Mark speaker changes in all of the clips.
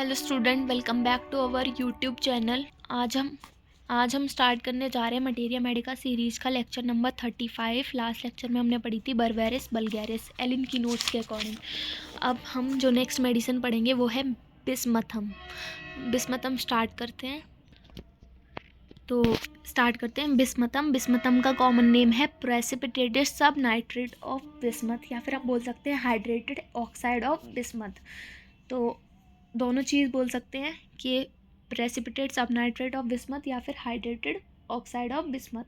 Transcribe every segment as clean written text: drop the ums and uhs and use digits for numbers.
Speaker 1: Hello student, welcome back to our YouTube channel. आज हम start करने जा रहे हैं मटेरिया मेडिका सीरीज़ का लेक्चर नंबर 35। लास्ट लेक्चर में हमने पढ़ी थी बर्बेरिस बल्गेरिस एलिन की नोट्स के अकॉर्डिंग। अब हम जो नेक्स्ट मेडिसिन पढ़ेंगे वो है बिस्मथम। बिस्मथम स्टार्ट करते हैं। बिस्मथम का कॉमन नेम है प्रेसिपिटेटेड सब नाइट्रेट ऑफ बिस्मथ, या फिर आप बोल सकते हैं हाइड्रेटेड ऑक्साइड ऑफ बिस्मथ। तो दोनों चीज़ बोल सकते हैं कि प्रेसिपिटेट सब नाइट्रेट ऑफ बिस्मथ या फिर hydrated oxide of bismuth.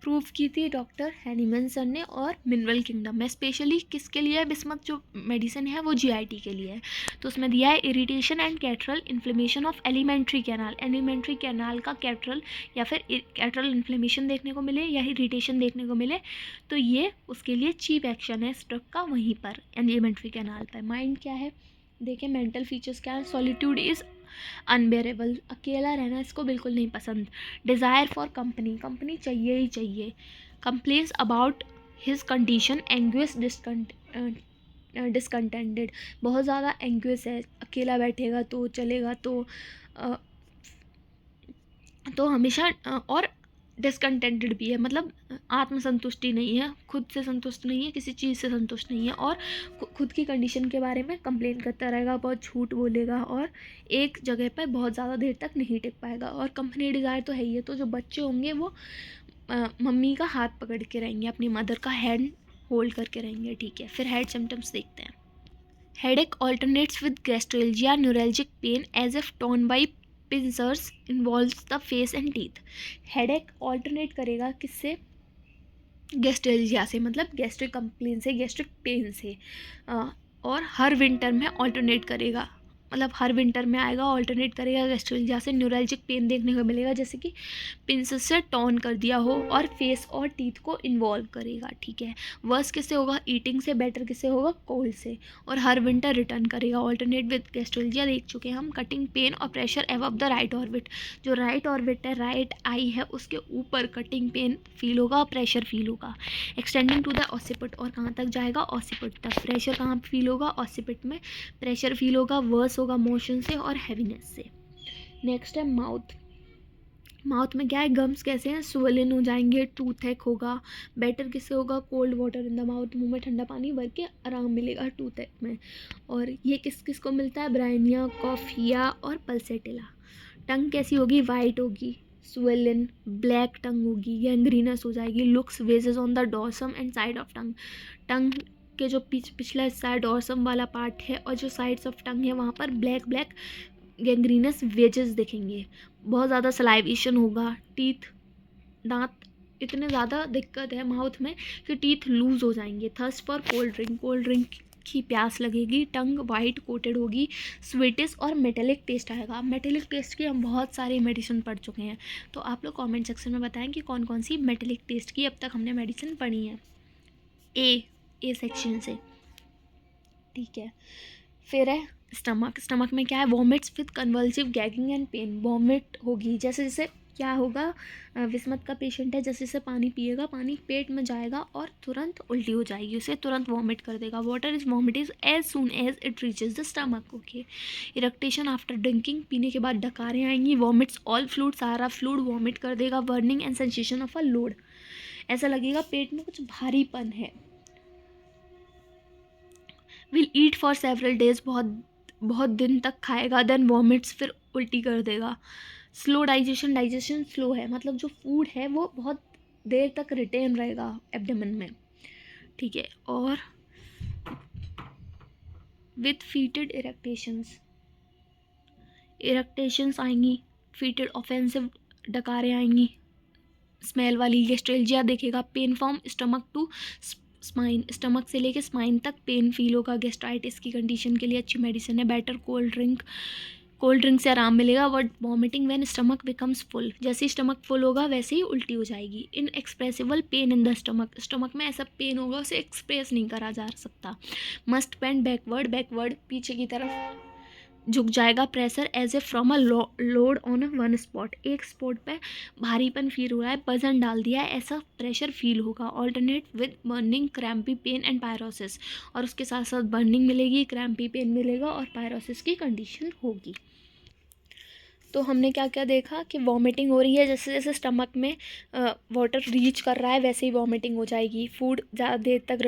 Speaker 1: Prove की थी डॉक्टर हैनीमैन सर ने और मिनरल किंगडम में। स्पेशली किसके लिए है बिस्मथ जो मेडिसिन है वो जीआईटी के लिए है। तो उसमें दिया है irritation and catarrhal inflammation of alimentary canal. Alimentary canal का कैटरल या फिर कैटरल इन्फ्लेमेशन देखने को मिले या इरिटेशन देखने को मिले तो ये उसके लिए चीप एक्शन है इस ड्रग का वहीं पर एलिमेंट्री कैनाल पर। माइंड क्या है, देखिए मेंटल फीचर्स क्या है। सॉलिट्यूड इज़ अनबेरेबल, अकेला रहना इसको बिल्कुल नहीं पसंद। डिज़ायर फॉर कंपनी, कंपनी चाहिए ही चाहिए। Complains about his condition, anguish discontented, बहुत ज़्यादा एंग्वियस है, अकेला बैठेगा तो चलेगा तो हमेशा और डिसकंटेंटेड भी है, मतलब आत्मसंतुष्टि नहीं है, खुद से संतुष्ट नहीं है, किसी चीज़ से संतुष्ट नहीं है और खुद की कंडीशन के बारे में कंप्लेन करता रहेगा, बहुत झूठ बोलेगा और एक जगह पर बहुत ज़्यादा देर तक नहीं टिक पाएगा। और कंपनी डिज़ायर तो है ही है, तो जो बच्चे होंगे वो मम्मी का हाथ पकड़ के रहेंगे, अपनी मदर का हैंड होल्ड करके रहेंगे। ठीक है, फिर हेड सिम्टम्स देखते हैं। Headache alternates with gastralgia, neuralgic pain as if torn by pincers, involves the face and teeth. Headache alternate करेगा किससे? गैस्ट्रेल्जिया से, मतलब गैस्ट्रिक कंप्लेन से, गैस्ट्रिक पेन से। और हर विंटर में ऑल्टरनेट करेगा, मतलब हर विंटर में आएगा, ऑल्टरनेट करेगा गैस्ट्रेल्जिया से। न्यूरल्जिक पेन देखने को मिलेगा जैसे कि पिंसेस से टॉर्न कर दिया हो, और फेस और टीथ को इन्वॉल्व करेगा। ठीक है, वर्स किससे होगा? ईटिंग से। बेटर किससे होगा? कोल्ड से। और हर विंटर रिटर्न करेगा। ऑल्टरनेट विद गैस्ट्रेल्जिया देख चुके हैं हम। कटिंग पेन और pressure above the right orbit, जो राइट ऑर्बिट है, राइट आई है, उसके ऊपर कटिंग पेन फील होगा और प्रेशर फील होगा। एक्सटेंडिंग टू द ऑसिपिट, और कहाँ तक जाएगा? ऑसिपिट तक। प्रेशर कहाँ फील होगा? ऑसिपिट में प्रेशर फील होगा। वर्स होगा मोशन से और हैवीनेस से। नेक्स्ट है माउथ। माउथ में क्या है? गम्स कैसे हैं? स्वेलन हो जाएंगे, टूथेक होगा। बेटर किससे होगा? Cold water in the mouth, मुंह में ठंडा पानी भर के आराम मिलेगा टूथेक में। और ये किस किस को मिलता है? ब्रायनिया, कॉफिया और पल्सेटिला। टंग कैसी होगी? वाइट होगी, स्वेलन, ब्लैक टंग होगी, गैंग्रीनस हो जाएगी। Looks wedges on the dorsum and side of tongue. Tongue के जो पिछला हिस्सा है, डॉर्सम वाला पार्ट है, और जो साइड्स ऑफ टंग है वहाँ पर ब्लैक ब्लैक गैंग्रीनस वेजेस दिखेंगे। बहुत ज़्यादा सलाइवेशन होगा। टीथ, दांत, इतने ज़्यादा दिक्कत है माउथ में कि टीथ लूज हो जाएंगे। Thirst for cold drink, cold drink की प्यास लगेगी। टंग वाइट कोटेड होगी। स्वीटिस और मेटेलिक टेस्ट आएगा। मेटेलिक टेस्ट की हम बहुत सारे मेडिसिन पढ़ चुके हैं, तो आप लोग कमेंट सेक्शन में बताएं कि कौन कौन सी मेटेलिक टेस्ट की अब तक हमने मेडिसिन पढ़ी है ए सेक्शन से। ठीक है, फिर है स्टमक। स्टमक में क्या है? Vomits with convulsive gagging and pain. Vomit होगी, जैसे जैसे क्या होगा, बिस्मथ का पेशेंट है, जैसे जैसे पानी पिएगा पानी पेट में जाएगा और तुरंत उल्टी हो जाएगी, उसे तुरंत वॉमिट कर देगा। Water is vomit is as soon as it reaches the stomach. Okay, eructation after drinking, पीने के बाद डकारें आएंगी। वॉमिट्स ऑल फ्लूड, सारा फ्लूड वॉमिट कर देगा। Burning and sensation of a load, ऐसा लगेगा पेट में कुछ भारीपन है। Will eat for several days, बहुत दिन तक खाएगा। देन वॉमिट्स, फिर उल्टी कर देगा। स्लो डाइजेशन, डाइजेशन स्लो है, मतलब जो फूड है वो बहुत देर तक रिटेन रहेगा एब्डोमेन में। ठीक है, और विथ फीटेड इरेक्टेशंस आएंगी। फीटेड ऑफेंसिव डकारें आएंगी, स्मेल वाली। गैस्ट्रेल्जिया देखेगा। Pain from stomach to spine, stomach से लेके स्पाइन तक पेन फील होगा। गैस्ट्राइटिस की कंडीशन के लिए अच्छी मेडिसिन है। बेटर कोल्ड ड्रिंक से आराम मिलेगा। But vomiting when stomach becomes full, जैसे ही स्टमक फुल होगा वैसे ही उल्टी हो जाएगी। Inexpressible pain in the stomach, stomach में ऐसा पेन होगा उसे एक्सप्रेस नहीं करा जा सकता। मस्ट बेंड बैकवर्ड, बैकवर्ड पीछे की तरफ झुक जाएगा pressure as a from a load on one spot, एक स्पॉट पे भारीपन फील हो रहा है, वजन डाल दिया है, ऐसा प्रेशर फील होगा। Alternate with burning, crampy pain and pyrosis, और उसके साथ साथ बर्निंग मिलेगी, क्रैम्पी पेन मिलेगा और पायरोसिस की कंडीशन होगी। तो हमने क्या क्या देखा कि वॉमिटिंग हो रही है, जैसे जैसे स्टमक में वाटर रीच कर रहा है वैसे ही वॉमिटिंग हो जाएगी। फूड ज़्यादा देर तक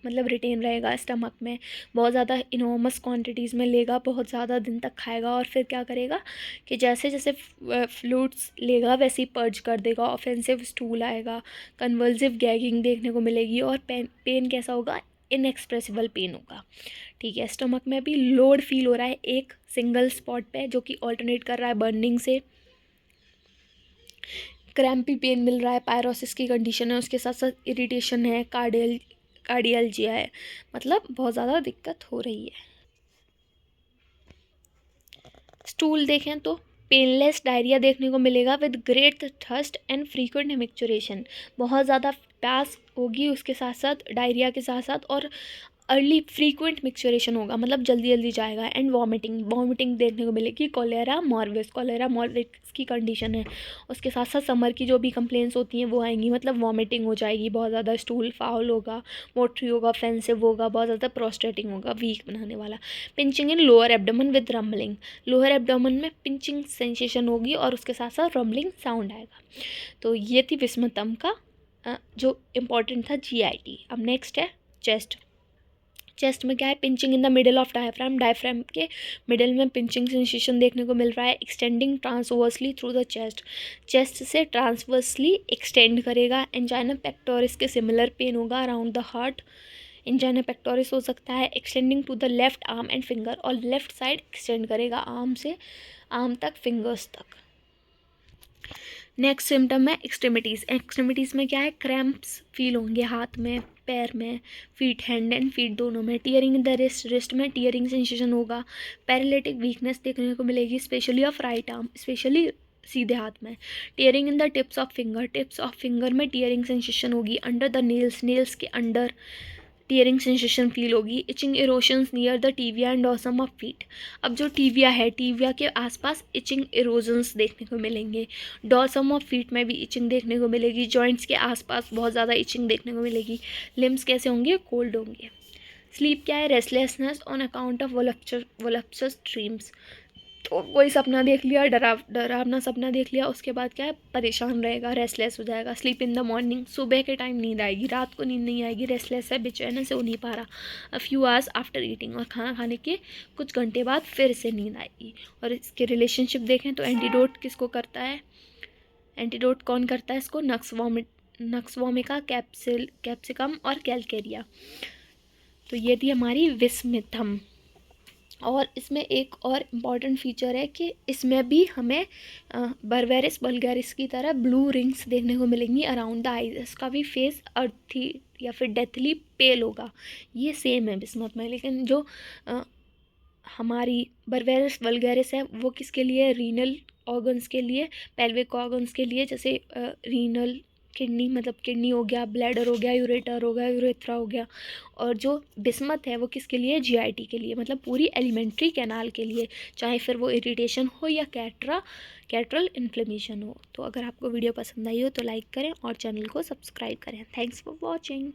Speaker 1: रिटेन रहेगा स्टमक में, बहुत ज़्यादा इनॉर्मस क्वांटिटीज़ में लेगा, बहुत ज़्यादा दिन तक खाएगा, और फिर क्या करेगा कि जैसे जैसे फ्लूइड्स लेगा वैसे ही पर्ज कर देगा, ऑफेंसिव स्टूल आएगा, कन्वल्सिव गैगिंग देखने को मिलेगी, और पेन कैसा होगा, इनएक्सप्रेसिबल पेन होगा। ठीक है, स्टमक में भी लोड फील हो रहा है एक सिंगल स्पॉट पे, जो कि ऑल्टरनेट कर रहा है बर्निंग से, क्रैम्पी पेन मिल रहा है, पायरोसिस की कंडीशन है, उसके साथ साथ इरिटेशन है, कार्डियल्जिया है, मतलब बहुत ज़्यादा दिक्कत हो रही है। स्टूल देखें तो पेनलेस डायरिया देखने को मिलेगा with great thirst and frequent micturition, बहुत ज़्यादा प्यास होगी उसके साथ साथ, डायरिया के साथ साथ, और अर्ली फ्रीक्वेंट मिक्सचरेशन होगा, मतलब जल्दी जल्दी जाएगा, एंड वॉमिटिंग देखने को मिलेगी। कोलेरा मॉर्बिस की कंडीशन है। उसके साथ साथ समर की जो भी कंप्लेंट्स होती हैं वो आएंगी, मतलब वॉमिटिंग हो जाएगी, बहुत ज़्यादा स्टूल फाउल होगा, मोटरी होगा, ऑफेंसिव होगा, बहुत ज़्यादा प्रोस्टेटिंग होगा, वीक बनाने वाला। Pinching in lower abdomen with rumbling, lower abdomen में पिंचिंग सेंसेशन होगी और उसके साथ साथ रम्बलिंग साउंड आएगा। तो ये थी विस्मतम का जो इम्पोर्टेंट था GIT। अब नेक्स्ट है चेस्ट में क्या है, pinching in the middle of diaphragm के मिडल में पिंचिंग सेंसेशन देखने को मिल रहा है, extending transversely through the chest से ट्रांसवर्सली एक्सटेंड करेगा। एंजाइना पेक्टोरिस के सिमिलर पेन होगा around the heart, angina pectoris हो सकता है, extending to the left arm and finger, और लेफ्ट साइड एक्सटेंड करेगा आर्म तक, फिंगर्स तक। नेक्स्ट सिम्टम है एक्सट्रीमिटीज़ में क्या है, क्रैम्प्स फील होंगे हाथ में, पैर में, फीट, हैंड एंड फीट दोनों में। टियरिंग इन द रिस्ट में टियरिंग सेंसेशन होगा, पैरालिटिक वीकनेस देखने को मिलेगी, specially of right arm, specially सीधे हाथ में। Tearing in the tips of finger में टियरिंग सेंसेशन होगी, अंडर द नेल्स के अंडर टियरिंग सेंसेशन फील होगी। Itching erosions near the tibia and dorsum of feet, अब जो टीविया है, टीविया के आसपास इचिंग इरोजन्स देखने को मिलेंगे, डॉर्सम ऑफ फीट में भी इचिंग देखने को मिलेगी, जॉइंट्स के आसपास बहुत ज़्यादा इचिंग देखने को मिलेगी, लिम्स कैसे होंगे, कोल्ड होंगे। स्लीप क्या है, restlessness on account of voluptuous dreams, तो कोई सपना देख लिया, डरावना सपना देख लिया, उसके बाद क्या है, परेशान रहेगा, रेस्टलेस हो जाएगा। स्लीप इन द मॉर्निंग, सुबह के टाइम नींद आएगी, रात को नींद नहीं आएगी, रेस्टलेस है, बेचैन से हो नहीं पा रहा। A few hours after eating, और खाना खाने के कुछ घंटे बाद फिर से नींद आएगी। और इसके रिलेशनशिप देखें तो एंटीडोट किसको करता है, एंटीडोट कौन करता है इसको, नक्स वोमिका, कैप्सिकम और कैलकेरिया। तो ये थी हमारी विस्मिथम। और इसमें एक और इम्पॉर्टेंट फीचर है कि इसमें भी हमें बर्वेरिस वल्गैरिस की तरह ब्लू रिंग्स देखने को मिलेंगी अराउंड द आईज, इसका भी फेस अर्थी या फिर डेथली पेल होगा, ये सेम है बिस्मथ में। लेकिन जो हमारी बर्वेरिस वल्गैरिस है वो किसके लिए, रीनल ऑर्गन्स के लिए, पेल्विक ऑर्गन्स के लिए, जैसे रीनल किडनी, मतलब किडनी हो गया, ब्लैडर हो गया, यूरेटर हो गया, यूरेथ्रा हो गया। और जो बिस्मथ है वो किसके लिए, GIT के लिए, मतलब पूरी एलिमेंट्री कैनाल के लिए, चाहे फिर वो इरिटेशन हो या कैटरल इन्फ्लेमेशन हो। तो अगर आपको वीडियो पसंद आई हो तो लाइक करें और चैनल को सब्सक्राइब करें। Thanks for watching.